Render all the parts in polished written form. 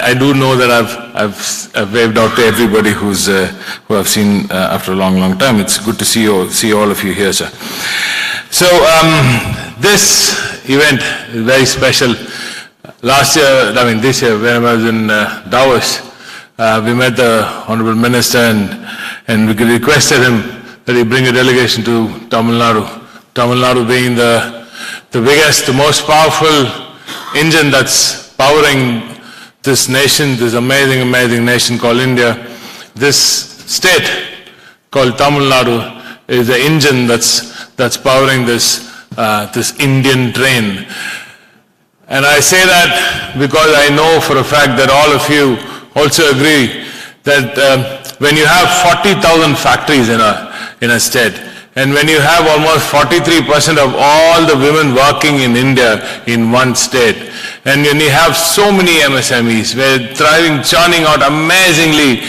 I do know that I've waved out to everybody who I've seen after a long time. It's good to see all of you here, sir. So this event is very special. Last year, this year, when I was in Davos, we met the Honorable Minister and we requested him that he bring a delegation to Tamil Nadu. Tamil Nadu being the biggest, the most powerful engine that's powering this nation, this amazing nation called India. This state called Tamil Nadu is the engine that's powering this Indian train. And I say that because I know for a fact that all of you also agree that when you have 40,000 factories in a state, and when you have almost 43% of all the women working in India in one state, and when you have so many MSMEs, we're thriving, churning out amazingly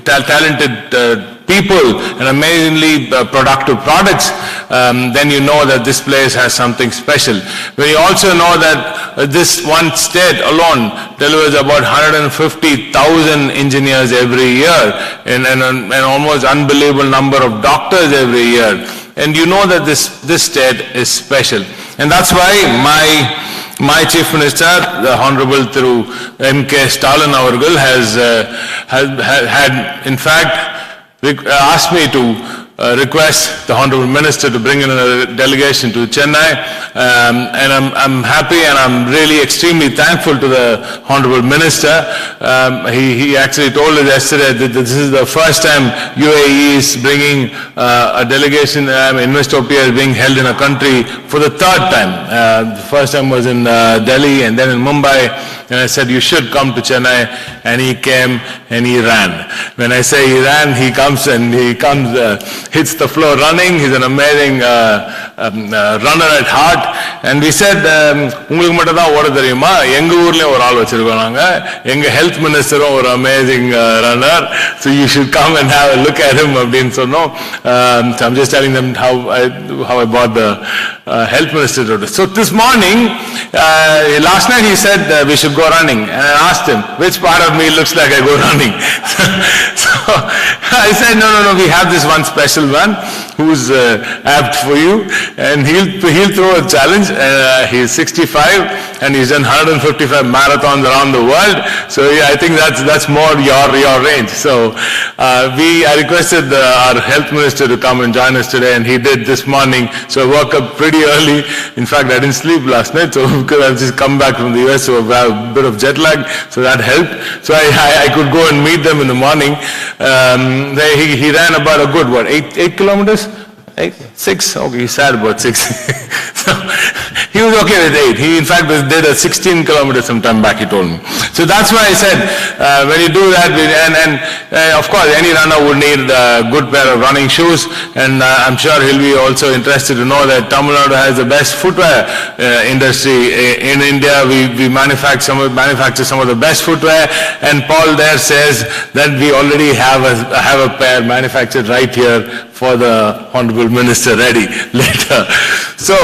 talented people and amazingly productive products, then you know that this place has something special. When you also know that this one state alone delivers about 150,000 engineers every year and an almost unbelievable number of doctors every year, and you know that this state is special. And that's why my Chief Minister, the Honorable through M.K. Stalin Avargal had in fact asked me to request the Honorable Minister to bring in a delegation to Chennai, and I'm happy and I'm really extremely thankful to the Honorable Minister. He actually told us yesterday that this is the first time UAE is bringing a delegation. Investopia is being held in a country for the third time. The first time was in Delhi and then in Mumbai. And I said, you should come to Chennai, and he came and he ran. When I say he ran, he comes, hits the floor running. He's an amazing runner at heart. And we said, உங்களுக்கு மட்டும் தான் ஓட தெரியுமா? எங்க ஊர்லயே ஒரு ஆள் வச்சிருக்கோம் நாங்க. எங்க health minister ஒரு amazing runner. So you should come and have a look at him அப்படின்னு சொன்னோம். So I'm just telling them how I brought the health minister to this. So this morning, last night he said we should go running, and I asked him which part of me looks like I go running. So I said no, we have this one special one who's apt for you, and he'll throw a challenge. He's 65 and he's done 155 marathons around the world. So yeah, I think that's more your range. So I requested our health minister to come and join us today, and he did this morning. So I woke up pretty early. In fact, I didn't sleep last night, so because I've just come back from the US, so I have a bit of jet lag, so that helped. So I could go and meet them in the morning. He ran about a good 8 kilometers. 6? Okay, he said about 6. So he was okay with 8. He in fact did a 16 kilometers some time back, he told me. So that's why I said, when you do that, and of course any runner would need a good pair of running shoes, and I'm sure he'll be also interested to know that Tamil Nadu has the best footwear industry in India. We manufacture some of the best footwear, and Paul there says that we already have a pair manufactured right here for the Honorable Minister ready later. So,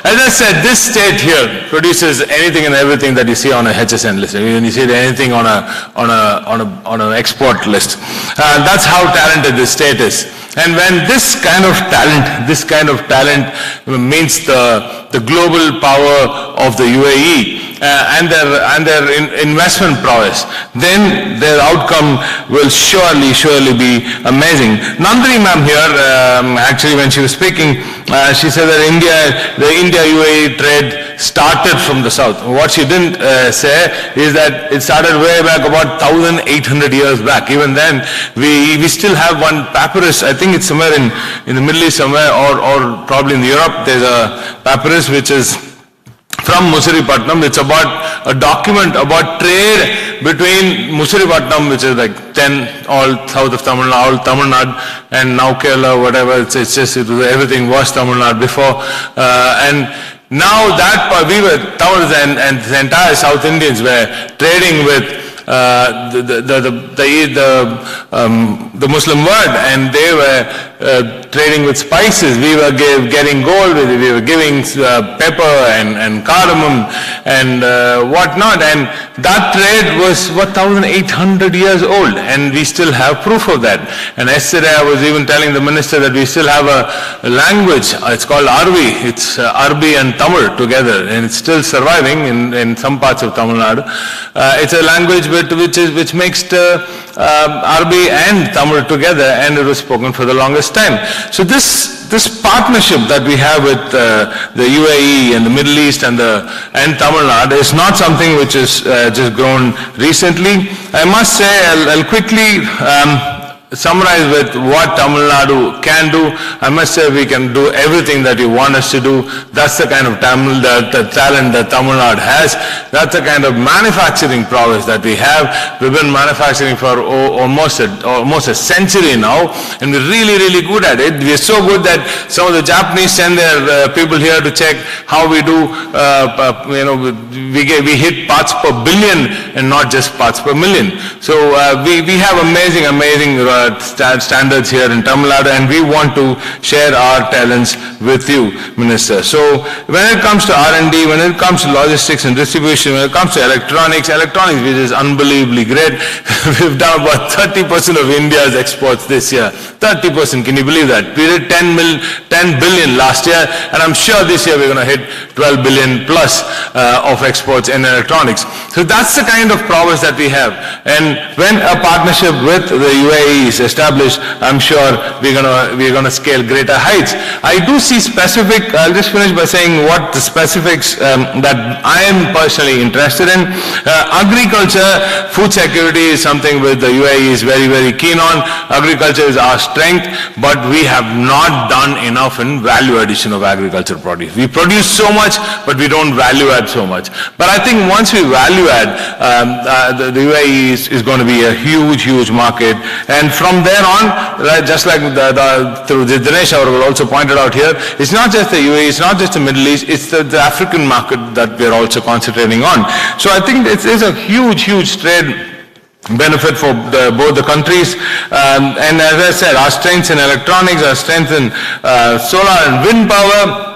as I said, this state here produces anything and everything that you see on a HSN list. When you see anything on an export list, that's how talented this state is. And when this kind of talent means the global power of the UAE and their investment prowess, then their outcome will surely be amazing. Nandini ma'am here, actually when she was speaking, she said that the India-UAE trade started from the south. What she didn't say is that it started way back about 1,800 years back. Even then, we still have one papyrus. I think it's somewhere in the Middle East somewhere, or probably in Europe. There's a papyrus which is from Musiripatnam. It's about a document about trade between Musiripatnam, which is like 10 all south of Tamil Nadu, and now Kerala, whatever. Everything was Tamil Nadu before, and now that we were Tamils and the entire South Indians were trading with the Muslim world, and they were trading with spices. We were getting gold, we were giving pepper and cardamom and whatnot. And that trade was 1,800 years old, and we still have proof of that. And yesterday I was even telling the minister that we still have a language, it's called Arvi. It's Arbi and Tamil together, and it's still surviving in some parts of Tamil Nadu. It's a language which mixed Arbi and Tamil together, and it was spoken for the longest time. So this partnership that we have with the UAE and the Middle East and Tamil Nadu is not something which is just grown recently. I must say, I'll quickly summarize with what Tamil Nadu can do. I must say we can do everything that you want us to do. That's the kind of talent that Tamil Nadu has. That's the kind of manufacturing prowess that we have. We've been manufacturing for almost a century now, and we're really, really good at it. We're so good that some of the Japanese send their people here to check how we do. We hit parts per billion and not just parts per million. So we have amazing standards here in Tamil Nadu, and we want to share our talents with you, Minister. So when it comes to R&D, when it comes to logistics and distribution, when it comes to electronics which is unbelievably great, we've done about 30% of India's exports this year. 30%, can you believe that? We did 10 billion last year, and I'm sure this year we're going to hit 12 billion plus of exports in electronics. So that's the kind of prowess that we have. And when a partnership with the UAE is established, I'm sure we're gonna scale greater heights. I do see specific, I'll just finish by saying what the specifics that I am personally interested in. Agriculture, food security is something with the UAE is very, very keen on. Agriculture is our strength, but we have not done enough in value addition of agricultural produce. We produce so much, but we don't value add so much. But I think once we value add, the UAE is going to be a huge, huge market. And from there on, right, just like through Dinesh will also pointed out here, it's not just the UAE, it's not just the Middle East, it's the African market that we're also concentrating on. So I think it's a huge, huge trade benefit for both the countries. And as I said, our strengths in electronics, our strengths in solar and wind power,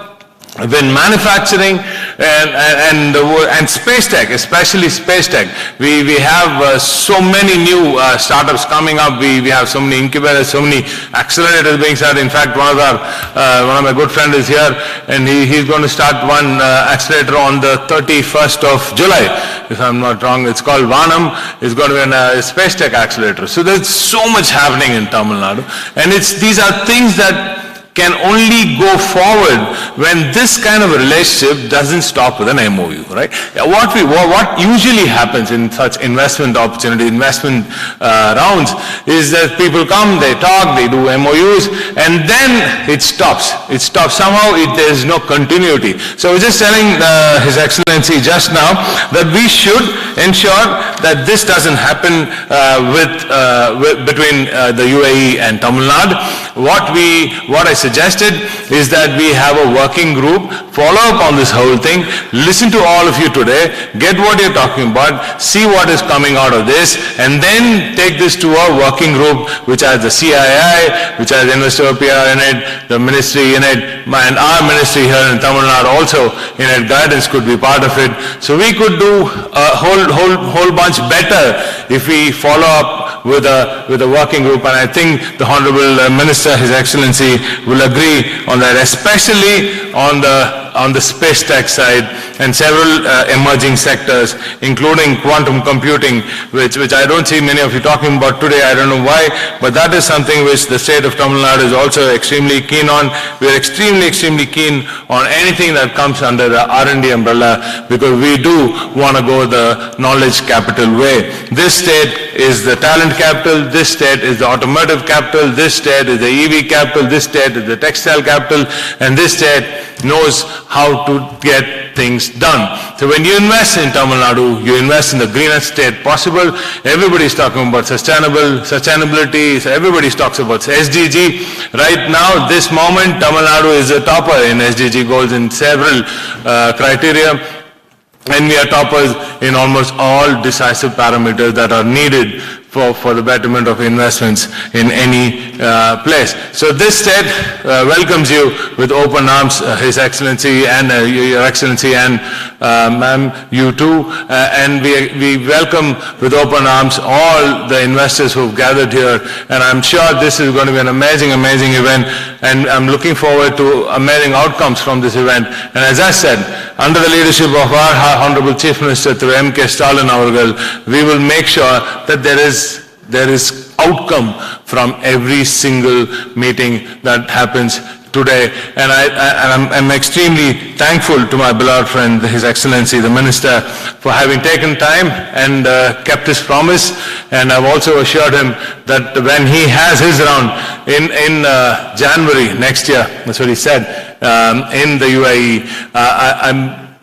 when manufacturing and space tech, especially space tech, we have so many new startups coming up. We have so many incubators, so many accelerators being started. In fact, one of my good friends is here, and he's going to start one accelerator on the 31st of July, if I'm not wrong. It's called Vanam. It's going to be a space tech accelerator. So there's so much happening in Tamil Nadu, and these are things that can only go forward when this kind of a relationship doesn't stop with an MOU, right? What usually happens in such investment opportunity, investment rounds, is that people come, they talk, they do MOUs, and then it stops. It stops. Somehow there is no continuity. So I was just telling His Excellency just now that we should ensure that this doesn't happen between the UAE and Tamil Nadu. What I suggested is that we have a working group, follow up on this whole thing, listen to all of you today, get what you're talking about, see what is coming out of this, and then take this to a working group which has the CII, which has Investopia in it, the ministry in it, and our ministry here in Tamil Nadu also in it, guidance could be part of it. So we could do a whole bunch better if we follow up with a working group, and I think the Honorable Minister, His Excellency, will agree on that, especially on the space tech side and several emerging sectors, including quantum computing, which I don't see many of you talking about today. I don't know why, but that is something which the state of Tamil Nadu is also extremely keen on. We are extremely, extremely keen on anything that comes under the R&D umbrella, because we do want to go the knowledge capital way. This state is the talent capital, this state is the automotive capital, this state is the EV capital, this state is the textile capital, and this state knows how to get things done. So when you invest in Tamil Nadu, you invest in the greenest state possible. Everybody's talking about sustainability, so everybody talks about SDG. Right now, this moment, Tamil Nadu is a topper in SDG goals in several criteria. And we are toppers in almost all decisive parameters that are needed for the betterment of investments in any place. So this state welcomes you with open arms, His Excellency and Your Excellency and ma'am, you too. And we welcome with open arms all the investors who've gathered here. And I'm sure this is going to be an amazing, amazing event. And I'm looking forward to amazing outcomes from this event. And as I said, under the leadership of our Honorable Chief Minister, Thiru M.K. Stalin avargal, we will make sure that there is outcome from every single meeting that happens today. And I'm extremely thankful to my beloved friend, His Excellency, the Minister, for having taken time and kept his promise. And I've also assured him that when he has his round in January next year, that's what he said, in the UAE,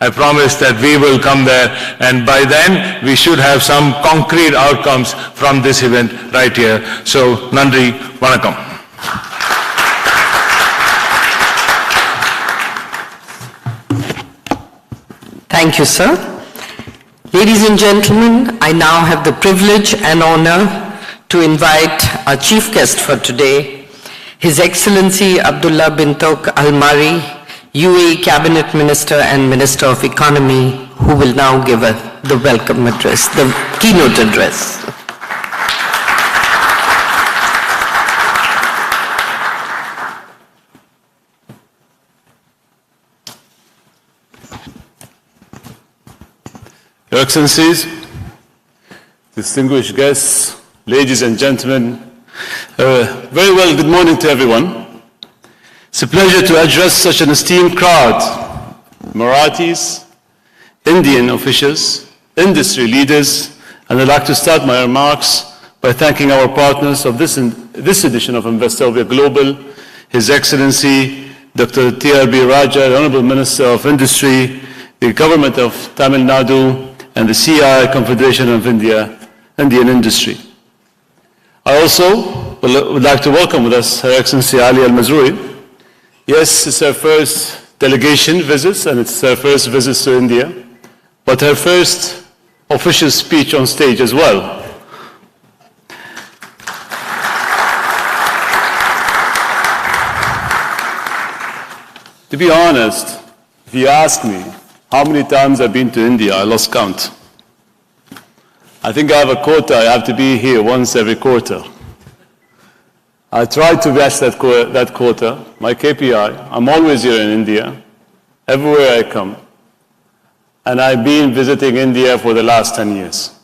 I promise that we will come there, and by then we should have some concrete outcomes from this event right here. So, Nandri, Vanakkam. Thank you, sir. Ladies and gentlemen, I now have the privilege and honor to invite our chief guest for today, His Excellency Abdullah bin Tawq Al Mari, UAE Cabinet Minister and Minister of Economy, who will now give the welcome address, the keynote address. Your Excellencies, distinguished guests, ladies and gentlemen, very well, good morning to everyone. It's a pleasure to address such an esteemed crowd, Emiratis, Indian officials, industry leaders, and I'd like to start my remarks by thanking our partners of this edition of Investopia Global, His Excellency Dr. T.R.B. Raja, the Honorable Minister of Industry, the Government of Tamil Nadu, and the CI Confederation of Indian Industry. I also would like to welcome with us Her Excellency Ali Al-Mazrui. Yes, it's her first delegation visits, and it's her first visits to India, but her first official speech on stage as well. To be honest, if you ask me how many times I've been to India, I lost count. I think I have a quota, I have to be here once every quarter. I try to match that quota, my KPI. I'm always here in India, everywhere I come. And I've been visiting India for the last 10 years.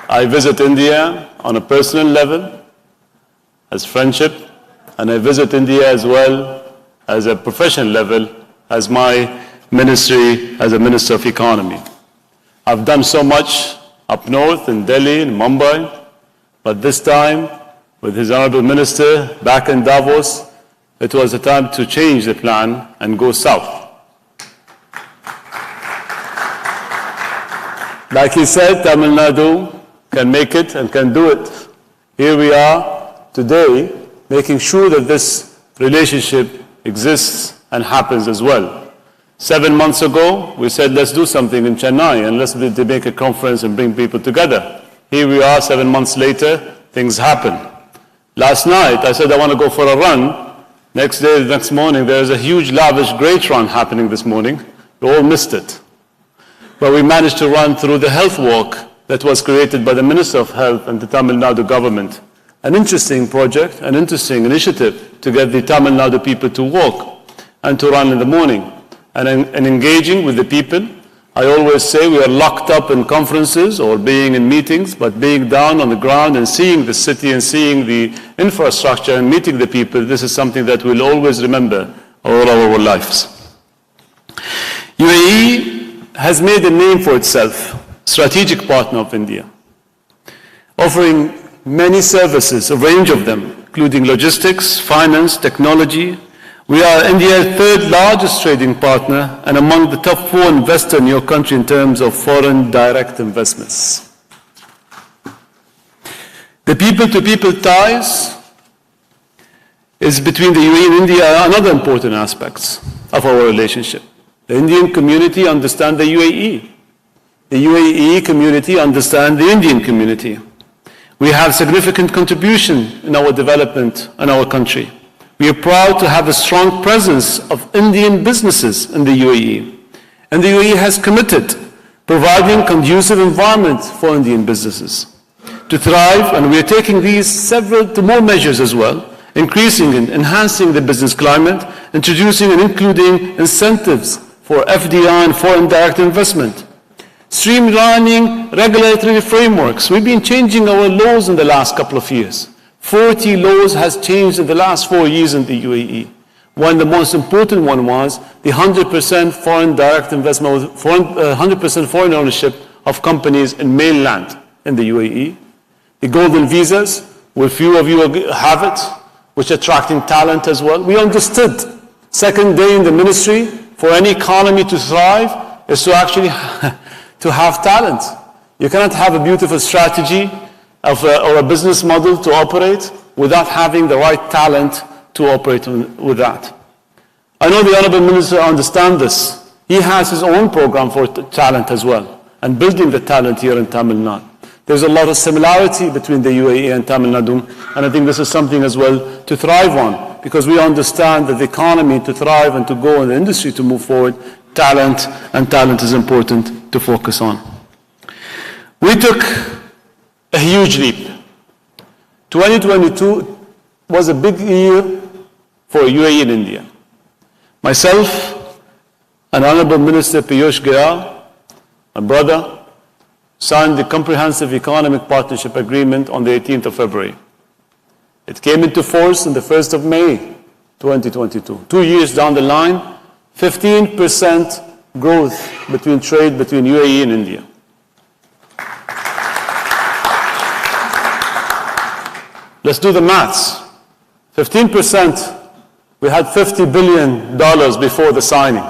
I visit India on a personal level, as friendship, and I visit India as well as a professional level, as my ministry, as a Minister of Economy. I've done so much up north in Delhi, in Mumbai, but this time, with His Honorable Minister back in Davos, it was a time to change the plan and go south. Like he said, Tamil Nadu can make it and can do it. Here we are today, making sure that this relationship exists and happens as well. 7 months ago, we said, let's do something in Chennai and let's make a conference and bring people together. Here we are, 7 months later, things happen. Last night, I said I want to go for a run. Next day, the next morning, there's a huge, lavish, great run happening this morning. We all missed it. But we managed to run through the health walk that was created by the Minister of Health and the Tamil Nadu government. An interesting project, an interesting initiative to get the Tamil Nadu people to walk and to run in the morning. And engaging with the people, I always say we are locked up in conferences or being in meetings, but being down on the ground and seeing the city and seeing the infrastructure and meeting the people, this is something that we'll always remember all our lives. UAE has made a name for itself, strategic partner of India, offering many services, a range of them, including logistics, finance, technology. We are India's third largest trading partner and among the top 4 investors in your country in terms of foreign direct investments. The people-to-people ties is between the UAE and India are another important aspects of our relationship. The Indian community understands the UAE. the UAE community understands the Indian community. We have significant contribution in our development in our country. We are proud to have a strong presence of Indian businesses in the UAE. And the UAE has committed providing conducive environment for Indian businesses to thrive, and we are taking these several more measures as well, increasing and enhancing the business climate, introducing and including incentives for FDI and foreign direct investment, streamlining regulatory frameworks. We've been changing our laws in the last couple of years. 40 laws has changed in the last 4 years in the UAE. One, the most important one was the 100% foreign direct investment, 100% foreign ownership of companies in mainland in the UAE. The golden visas, where few of you have it, which are attracting talent as well. We understood, second day in the ministry, for any economy to thrive is to actually to have talent. You cannot have a beautiful strategy or a business model to operate without having the right talent to operate with that. I know the Honorable Minister understands this. He has his own program for talent as well, and building the talent here in Tamil Nadu. There's a lot of similarity between the UAE and Tamil Nadu, and I think this is something as well to thrive on, because we understand that the economy to thrive and to go in the industry to move forward, talent is important to focus on. We took a huge leap. 2022 was a big year for UAE and India. Myself and Honorable Minister Piyush Goyal, my brother, signed the Comprehensive Economic Partnership Agreement on the 18th of February. It came into force on the 1st of May, 2022. 2 years down the line, 15% growth between trade between UAE and India. Let's do the maths. 15%, we had $50 billion before the signing.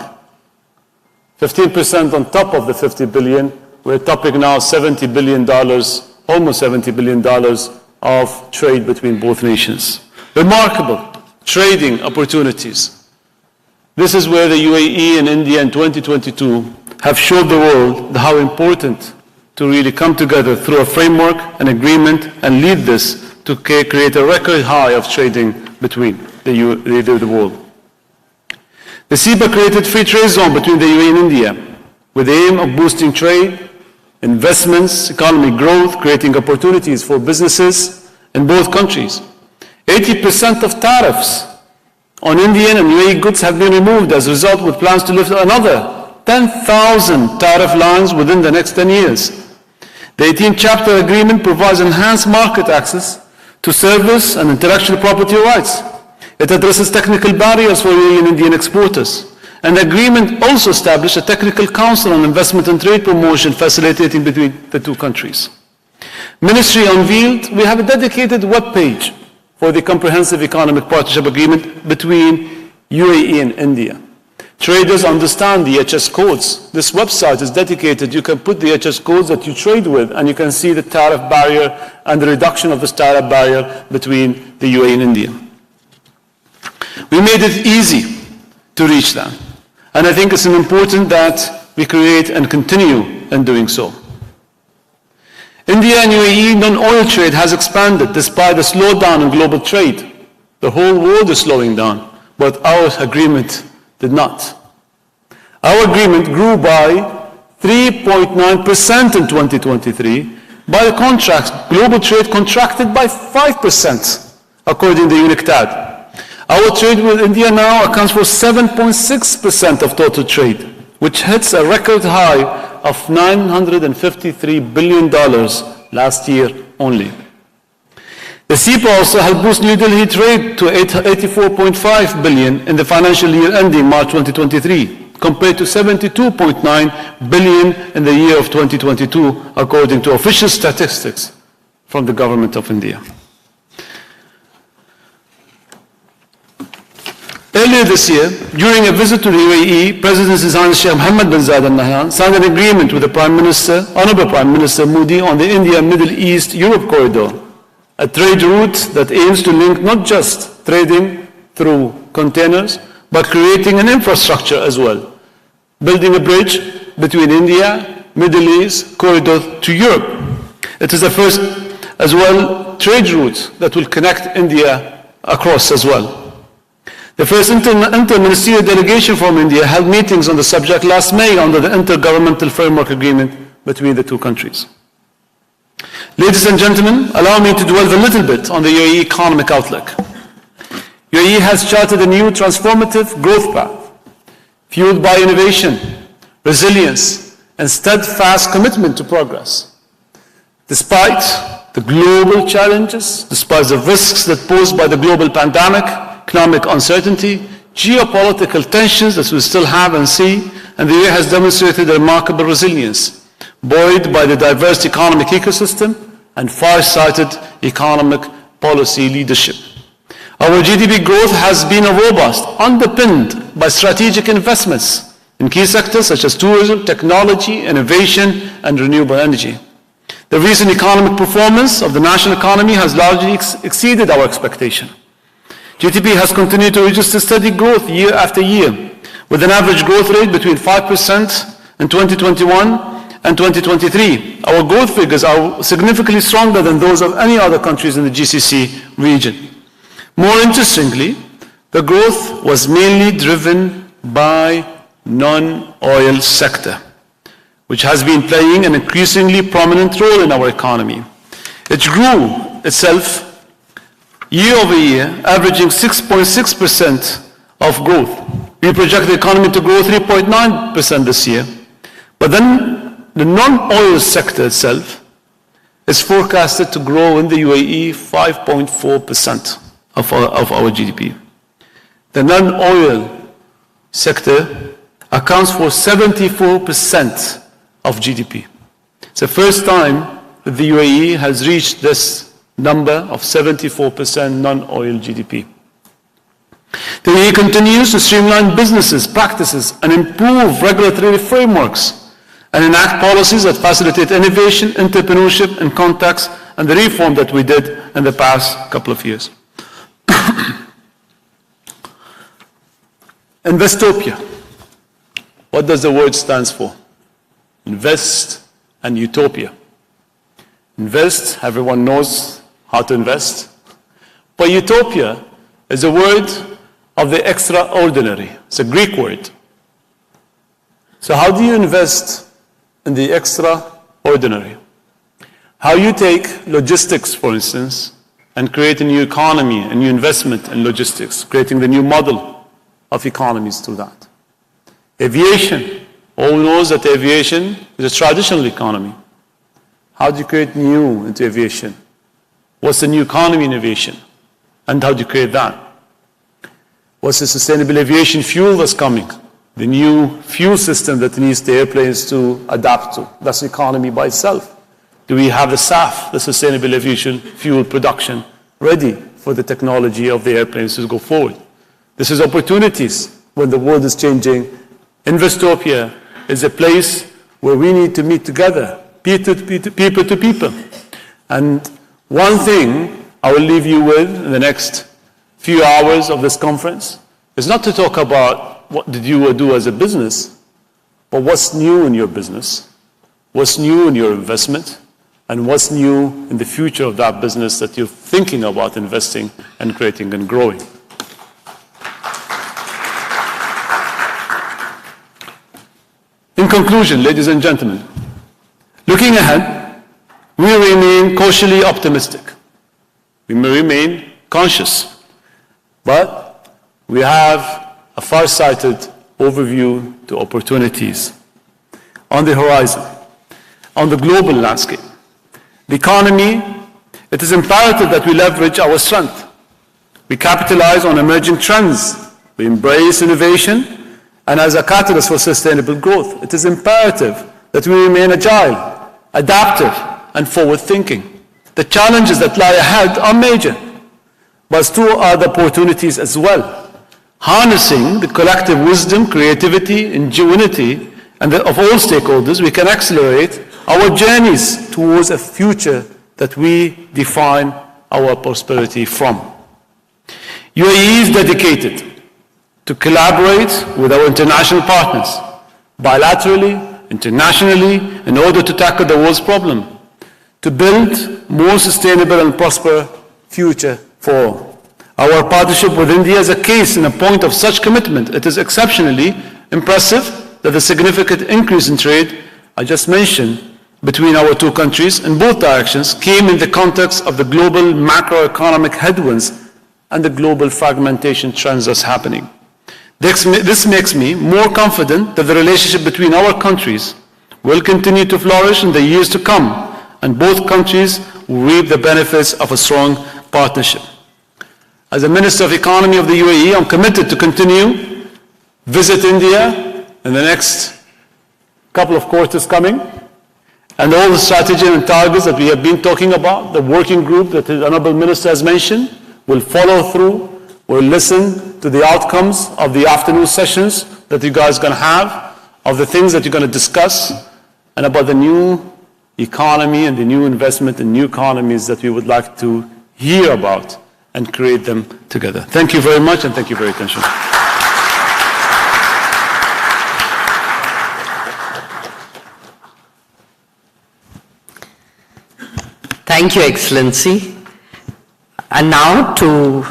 15% on top of the $50 billion, we're topping now $70 billion, almost $70 billion of trade between both nations. Remarkable trading opportunities. This is where the UAE and India in 2022 have showed the world how important to really come together through a framework, an agreement, and lead this to create a record high of trading between the world. The CEPA created free trade zone between the UAE and India with the aim of boosting trade, investments, economic growth, creating opportunities for businesses in both countries. 80% of tariffs on Indian and UAE goods have been removed as a result, with plans to lift another 10,000 tariff lines within the next 10 years. The 18th chapter agreement provides enhanced market access to service and intellectual property rights. It addresses technical barriers for UAE and Indian exporters. And the agreement also established a technical council on investment and trade promotion facilitating between the two countries. Ministry unveiled, we have a dedicated web page for the Comprehensive Economic Partnership Agreement between UAE and India. Traders understand the HS codes. This website is dedicated. You can put the HS codes that you trade with, and you can see the tariff barrier and the reduction of this tariff barrier between the UAE and India. We made it easy to reach that. And I think it's important that we create and continue in doing so. India and UAE non-oil trade has expanded despite a slowdown in global trade. The whole world is slowing down, but our agreement did not. Our agreement grew by 3.9% in 2023. By the contrast, global trade contracted by 5%, according to UNCTAD. Our trade with India now accounts for 7.6% of total trade, which hits a record high of $953 billion last year only. The CEPA also helped boost New Delhi trade to $84.5 billion in the financial year ending March 2023, compared to $72.9 billion in the year of 2022, according to official statistics from the government of India. Earlier this year, during a visit to the UAE, President His Highness Sheikh Mohammed bin Zayed Al Nahyan signed an agreement with the Prime Minister, Honorable Prime Minister Modi, on the India-Middle East-Europe corridor, a trade route that aims to link not just trading through containers, but creating an infrastructure as well, building a bridge between India Middle East corridor to Europe. It is the first, as well, trade route that will connect India across as well. The first inter-ministerial delegation from India held meetings on the subject last May under the Intergovernmental Framework Agreement between the two countries. Ladies and gentlemen, allow me to dwell a little bit on the UAE economic outlook. UAE has charted a new transformative growth path, fueled by innovation, resilience, and steadfast commitment to progress. Despite the global challenges, despite the risks that posed by the global pandemic, economic uncertainty, geopolitical tensions that we still have and see, and the UAE has demonstrated a remarkable resilience, buoyed by the diverse economic ecosystem and far-sighted economic policy leadership. Our GDP growth has been robust, underpinned by strategic investments in key sectors such as tourism, technology, innovation, and renewable energy. The recent economic performance of the national economy has largely exceeded our expectation. GDP has continued to register steady growth year after year, with an average growth rate between 5% in 2021 and 2023. Our growth figures are significantly stronger than those of any other countries in the GCC region. More interestingly, the growth was mainly driven by non-oil sector, which has been playing an increasingly prominent role in our economy. It grew itself year over year, averaging 6.6% of growth. We project the economy to grow 3.9% this year. But then the non-oil sector itself is forecasted to grow in the UAE 5.4% of our GDP. The non-oil sector accounts for 74% of GDP. It's the first time that the UAE has reached this number of 74% non-oil GDP. The UAE continues to streamline businesses, practices, and improve regulatory frameworks, and enact policies that facilitate innovation, entrepreneurship, and contacts, and the reform that we did in the past couple of years. Investopia. What does the word stand for? Invest and utopia. Invest, everyone knows how to invest. But utopia is a word of the extraordinary. It's a Greek word. So how do you invest in the extraordinary? How you take logistics, for instance, and create a new economy, a new investment in logistics, creating the new model of economies through that. Aviation. All knows that aviation is a traditional economy. How do you create new into aviation? What's the new economy in aviation? And how do you create that? What's the sustainable aviation fuel that's coming? The new fuel system that needs the airplanes to adapt to. That's the economy by itself. Do we have the SAF, the sustainable aviation fuel production, ready for the technology of the airplanes to go forward? This is opportunities when the world is changing. Investopia is a place where we need to meet together, people to people. And one thing I will leave you with in the next few hours of this conference is not to talk about what did you do as a business, but what's new in your business, what's new in your investment, and what's new in the future of that business that you're thinking about investing and creating and growing. In conclusion, ladies and gentlemen, looking ahead, we remain cautiously optimistic. We may remain conscious, but we have a far-sighted overview to opportunities on the horizon, on the global landscape. The economy, it is imperative that we leverage our strength. We capitalize on emerging trends. We embrace innovation, and as a catalyst for sustainable growth, it is imperative that we remain agile, adaptive, and forward-thinking. The challenges that lie ahead are major, but so are the opportunities as well. Harnessing the collective wisdom, creativity, ingenuity, and of all stakeholders, we can accelerate our journeys towards a future that we define our prosperity from. UAE is dedicated to collaborate with our international partners, bilaterally internationally in order to tackle the world's problem, to build more sustainable and prosperous future for all. Our partnership with India is a case in a point of such commitment. It is exceptionally impressive that the significant increase in trade I just mentioned between our two countries in both directions came in the context of the global macroeconomic headwinds and the global fragmentation trends that's happening. This makes me more confident that the relationship between our countries will continue to flourish in the years to come, and both countries will reap the benefits of a strong partnership. As the Minister of Economy of the UAE, I'm committed to continue visit India in the next couple of quarters coming, and all the strategy and targets that we have been talking about, the working group that the Honorable Minister has mentioned, will follow through, will listen to the outcomes of the afternoon sessions that you guys are going to have, of the things that you're going to discuss, and about the new economy and the new investment in new economies that we would like to hear about and create them together. Thank you very much, and thank you for your attention. Thank you, Excellency. And now, to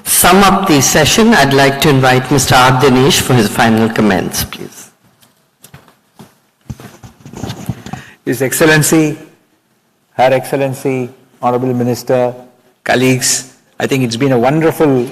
sum up the session, I'd like to invite Mr. R. Dinesh for his final comments, please. His Excellency, Her Excellency, Honorable Minister, colleagues, I think it's been a wonderful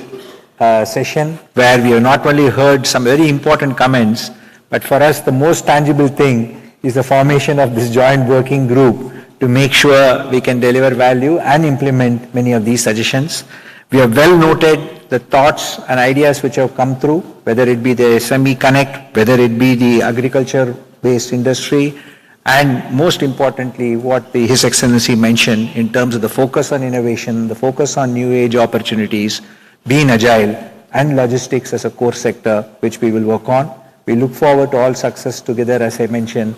session where we have not only heard some very important comments, but for us the most tangible thing is the formation of this joint working group to make sure we can deliver value and implement many of these suggestions. We have well noted the thoughts and ideas which have come through, whether it be the SME Connect, whether it be the agriculture-based industry, and most importantly, what His Excellency mentioned in terms of the focus on innovation, the focus on new age opportunities, being agile, and logistics as a core sector, which we will work on. We look forward to all success together, as I mentioned.